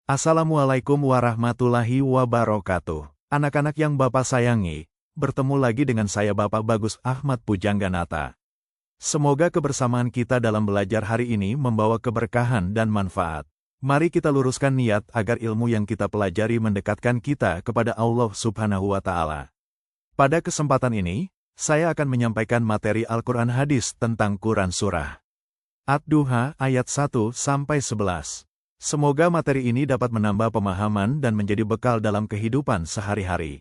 Assalamualaikum warahmatullahi wabarakatuh. Anak-anak yang Bapak sayangi, bertemu lagi dengan saya Bapak Bagus Ahmad Pujangganata. Semoga kebersamaan kita dalam belajar hari ini membawa keberkahan dan manfaat. Mari kita luruskan niat agar ilmu yang kita pelajari mendekatkan kita kepada Allah Subhanahu wa Ta'ala. Pada kesempatan ini, saya akan menyampaikan materi Al-Quran Hadis tentang Quran Surah Ad-Duha ayat 1-11. Semoga materi ini dapat menambah pemahaman dan menjadi bekal dalam kehidupan sehari-hari.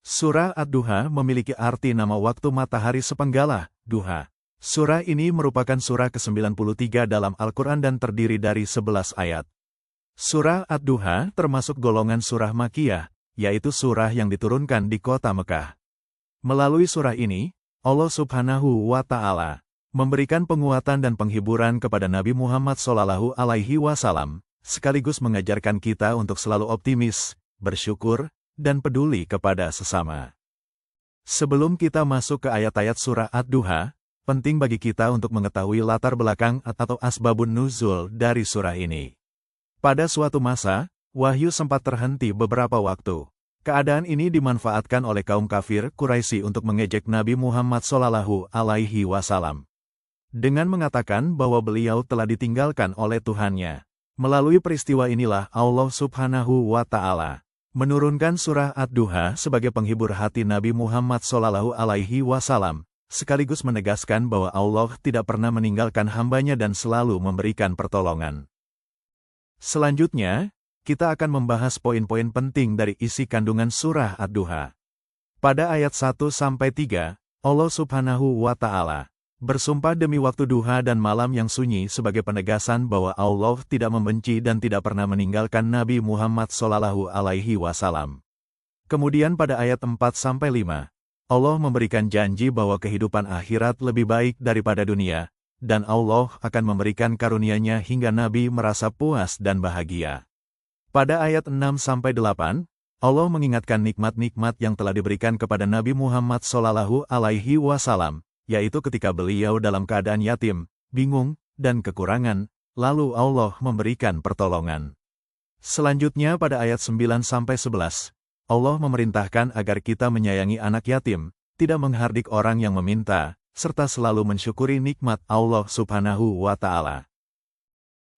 Surah Ad-Duha memiliki arti nama waktu matahari sepenggalah, duha. Surah ini merupakan surah ke-93 dalam Al-Quran dan terdiri dari 11 ayat. Surah Ad-Duha termasuk golongan surah Makkiyah, yaitu surah yang diturunkan di kota Mekah. Melalui surah ini, Allah Subhanahu wa Ta'ala memberikan penguatan dan penghiburan kepada Nabi Muhammad SAW, sekaligus mengajarkan kita untuk selalu optimis, bersyukur, dan peduli kepada sesama. Sebelum kita masuk ke ayat-ayat surah Ad-Duha, penting bagi kita untuk mengetahui latar belakang atau asbabun nuzul dari surah ini. Pada suatu masa, wahyu sempat terhenti beberapa waktu. Keadaan ini dimanfaatkan oleh kaum kafir Quraisy untuk mengejek Nabi Muhammad SAW. Dengan mengatakan bahwa beliau telah ditinggalkan oleh Tuhannya. Melalui peristiwa inilah Allah Subhanahu wa Ta'ala menurunkan surah Ad-Duha sebagai penghibur hati Nabi Muhammad SAW, sekaligus menegaskan bahwa Allah tidak pernah meninggalkan hambanya dan selalu memberikan pertolongan. Selanjutnya, kita akan membahas poin-poin penting dari isi kandungan surah Ad-Duha. Pada ayat 1-3, Allah Subhanahu wa Ta'ala bersumpah demi waktu duha dan malam yang sunyi sebagai penegasan bahwa Allah tidak membenci dan tidak pernah meninggalkan Nabi Muhammad SAW. Kemudian pada ayat 4-5, Allah memberikan janji bahwa kehidupan akhirat lebih baik daripada dunia, dan Allah akan memberikan karunia-Nya hingga Nabi merasa puas dan bahagia. Pada ayat 6-8, Allah mengingatkan nikmat-nikmat yang telah diberikan kepada Nabi Muhammad SAW, yaitu ketika beliau dalam keadaan yatim, bingung, dan kekurangan, lalu Allah memberikan pertolongan. Selanjutnya pada ayat 9-11, Allah memerintahkan agar kita menyayangi anak yatim, tidak menghardik orang yang meminta, serta selalu mensyukuri nikmat Allah Subhanahu wa Ta'ala.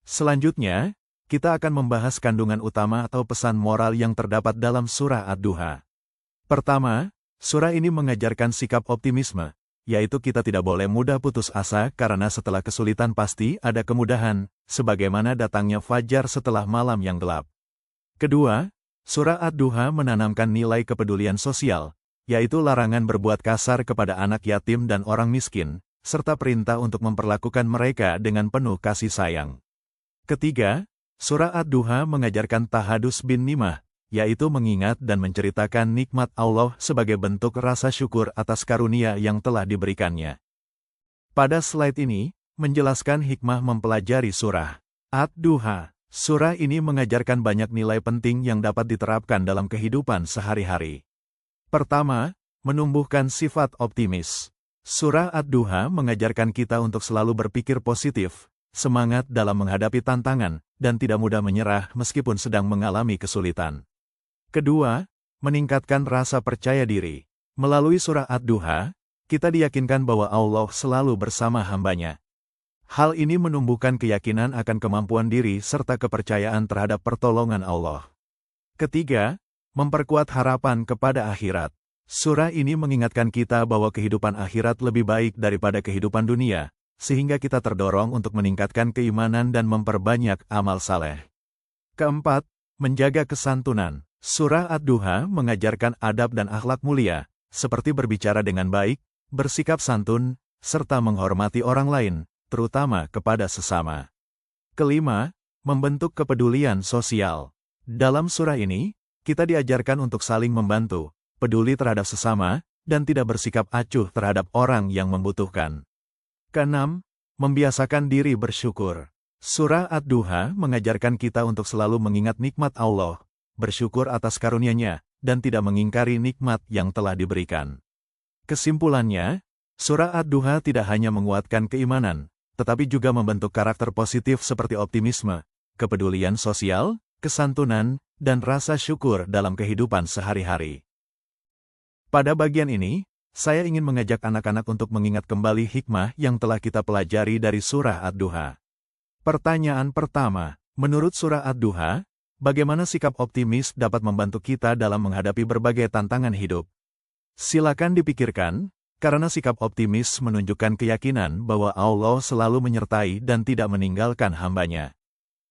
Selanjutnya, kita akan membahas kandungan utama atau pesan moral yang terdapat dalam surah Ad-Duha. Pertama, surah ini mengajarkan sikap optimisme, yaitu kita tidak boleh mudah putus asa karena setelah kesulitan pasti ada kemudahan, sebagaimana datangnya fajar setelah malam yang gelap. Kedua, surah Ad-Duha menanamkan nilai kepedulian sosial, yaitu larangan berbuat kasar kepada anak yatim dan orang miskin, serta perintah untuk memperlakukan mereka dengan penuh kasih sayang. Ketiga, surah Ad-Duha mengajarkan tahadus bin nimah, yaitu mengingat dan menceritakan nikmat Allah sebagai bentuk rasa syukur atas karunia yang telah diberikannya. Pada slide ini, menjelaskan hikmah mempelajari surah Ad-Duha. Surah ini mengajarkan banyak nilai penting yang dapat diterapkan dalam kehidupan sehari-hari. Pertama, menumbuhkan sifat optimis. Surah Ad-Duha mengajarkan kita untuk selalu berpikir positif, semangat dalam menghadapi tantangan, dan tidak mudah menyerah meskipun sedang mengalami kesulitan. Kedua, meningkatkan rasa percaya diri. Melalui surah Ad-Duha, kita diyakinkan bahwa Allah selalu bersama hambanya. Hal ini menumbuhkan keyakinan akan kemampuan diri serta kepercayaan terhadap pertolongan Allah. Ketiga, memperkuat harapan kepada akhirat. Surah ini mengingatkan kita bahwa kehidupan akhirat lebih baik daripada kehidupan dunia, sehingga kita terdorong untuk meningkatkan keimanan dan memperbanyak amal saleh. Keempat, menjaga kesantunan. Surah Ad-Duha mengajarkan adab dan akhlak mulia, seperti berbicara dengan baik, bersikap santun, serta menghormati orang lain, terutama kepada sesama. Kelima, membentuk kepedulian sosial. Dalam surah ini, kita diajarkan untuk saling membantu, peduli terhadap sesama, dan tidak bersikap acuh terhadap orang yang membutuhkan. Keenam, membiasakan diri bersyukur. Surah Ad-Duha mengajarkan kita untuk selalu mengingat nikmat Allah, bersyukur atas karunia-Nya, dan tidak mengingkari nikmat yang telah diberikan. Kesimpulannya, surah Ad-Duha tidak hanya menguatkan keimanan, tetapi juga membentuk karakter positif seperti optimisme, kepedulian sosial, kesantunan, dan rasa syukur dalam kehidupan sehari-hari. Pada bagian ini, saya ingin mengajak anak-anak untuk mengingat kembali hikmah yang telah kita pelajari dari surah Ad-Duha. Pertanyaan pertama, menurut surah Ad-Duha, bagaimana sikap optimis dapat membantu kita dalam menghadapi berbagai tantangan hidup? Silakan dipikirkan, karena sikap optimis menunjukkan keyakinan bahwa Allah selalu menyertai dan tidak meninggalkan hamba-Nya.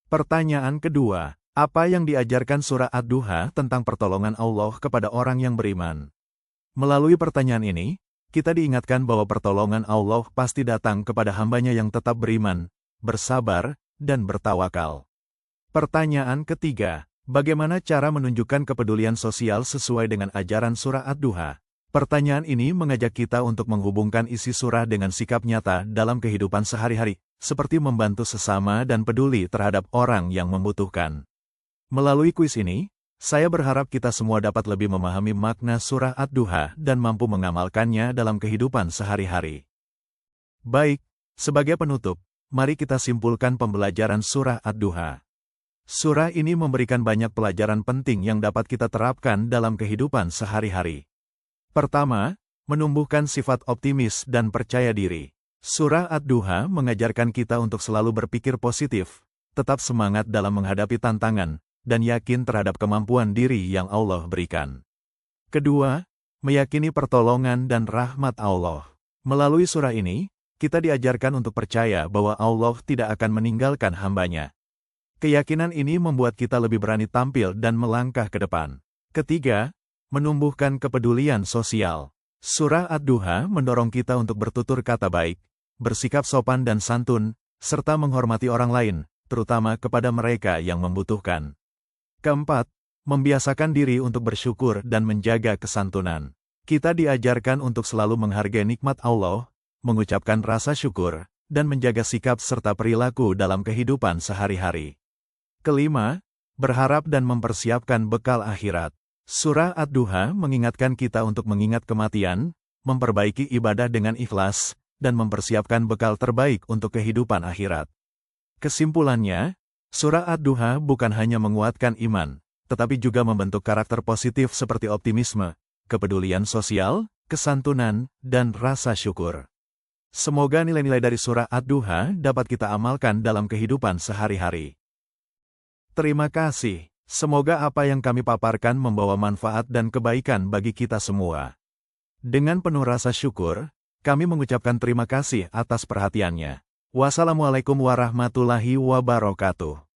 Pertanyaan kedua, apa yang diajarkan surah Ad-Duha tentang pertolongan Allah kepada orang yang beriman? Melalui pertanyaan ini, kita diingatkan bahwa pertolongan Allah pasti datang kepada hamba-Nya yang tetap beriman, bersabar, dan bertawakal. Pertanyaan ketiga, bagaimana cara menunjukkan kepedulian sosial sesuai dengan ajaran surah Ad-Duha? Pertanyaan ini mengajak kita untuk menghubungkan isi surah dengan sikap nyata dalam kehidupan sehari-hari, seperti membantu sesama dan peduli terhadap orang yang membutuhkan. Melalui kuis ini, saya berharap kita semua dapat lebih memahami makna surah Ad-Duha dan mampu mengamalkannya dalam kehidupan sehari-hari. Baik, sebagai penutup, mari kita simpulkan pembelajaran surah Ad-Duha. Surah ini memberikan banyak pelajaran penting yang dapat kita terapkan dalam kehidupan sehari-hari. Pertama, menumbuhkan sifat optimis dan percaya diri. Surah Ad-Duha mengajarkan kita untuk selalu berpikir positif, tetap semangat dalam menghadapi tantangan, dan yakin terhadap kemampuan diri yang Allah berikan. Kedua, meyakini pertolongan dan rahmat Allah. Melalui surah ini, kita diajarkan untuk percaya bahwa Allah tidak akan meninggalkan hamba-Nya. Keyakinan ini membuat kita lebih berani tampil dan melangkah ke depan. Ketiga, menumbuhkan kepedulian sosial. Surah Ad-Duha mendorong kita untuk bertutur kata baik, bersikap sopan dan santun, serta menghormati orang lain, terutama kepada mereka yang membutuhkan. Keempat, membiasakan diri untuk bersyukur dan menjaga kesantunan. Kita diajarkan untuk selalu menghargai nikmat Allah, mengucapkan rasa syukur, dan menjaga sikap serta perilaku dalam kehidupan sehari-hari. Kelima, berharap dan mempersiapkan bekal akhirat. Surah Ad-Duha mengingatkan kita untuk mengingat kematian, memperbaiki ibadah dengan ikhlas, dan mempersiapkan bekal terbaik untuk kehidupan akhirat. Kesimpulannya, surah Ad-Duha bukan hanya menguatkan iman, tetapi juga membentuk karakter positif seperti optimisme, kepedulian sosial, kesantunan, dan rasa syukur. Semoga nilai-nilai dari surah Ad-Duha dapat kita amalkan dalam kehidupan sehari-hari. Terima kasih. Semoga apa yang kami paparkan membawa manfaat dan kebaikan bagi kita semua. Dengan penuh rasa syukur, kami mengucapkan terima kasih atas perhatiannya. Wassalamualaikum warahmatullahi wabarakatuh.